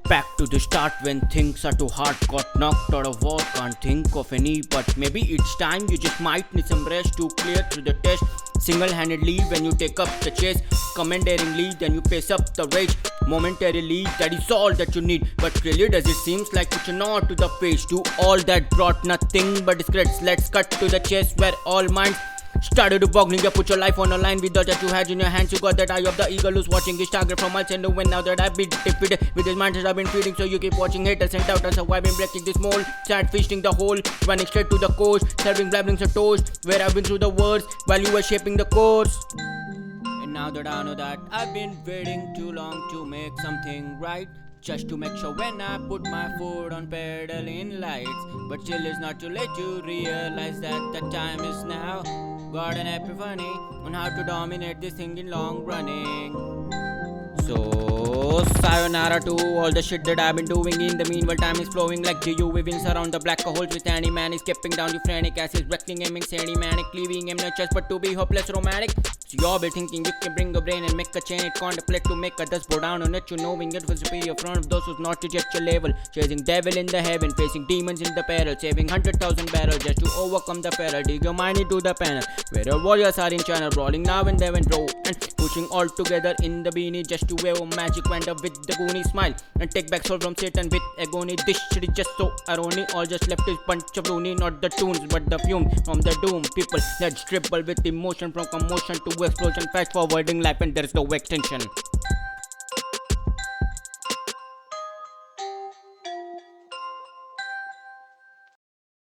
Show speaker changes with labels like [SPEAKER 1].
[SPEAKER 1] Back to the start when things are too hard. Got knocked out of war, can't think of any. But maybe it's time you just might need some rest to clear through the test. Single-handedly when you take up the chase, commandeeringly then you pace up the rage. Momentarily that is all that you need. But clearly does it seems like it's not to the face. To all that brought nothing but disgrace. Let's cut to the chase where all minds started to boggling. You put your life on a line with the that you had in your hands. You got that eye of the eagle who's watching his target from miles and when now that I've been defeated with his mind I've been feeding. So you keep watching haters sent out and surviving, breaking this mold, start feasting the hole, running straight to the coast, serving blabberings of toast where I've been through the words while you were shaping the course. And now that I know that I've been waiting too long to make something right, just to make sure when I put my foot on pedaling lights. But still it's not too late to realize that the time is now. Got an epiphany on how to dominate this thing in long running. So sayonara to all the shit that I've been doing. In the meanwhile time is flowing like GU weavings around the black holes with any man is skipping down the frantic asses, wrecking him insanely manic, leaving him no choice but to be hopeless romantic. So you'll be thinking you can bring a brain and make a chain, it contemplate to make others bow down on it. You knowing it will superior front of those who's not to just your level, chasing devil in the heaven, facing demons in the peril, saving 100,000 barrels just to overcome the peril. Dig your mind into the panel where your warriors are in channel, brawling now and then and row and pushing all together in the beanie just to wave a magic wand up with the goony smile and take back soul from Satan with agony. This shit is just so irony. All just left is bunch of loony, not the tunes but the fume from the doom. People let's dribble with emotion from commotion to explosion, fast forwarding life and there's no extension.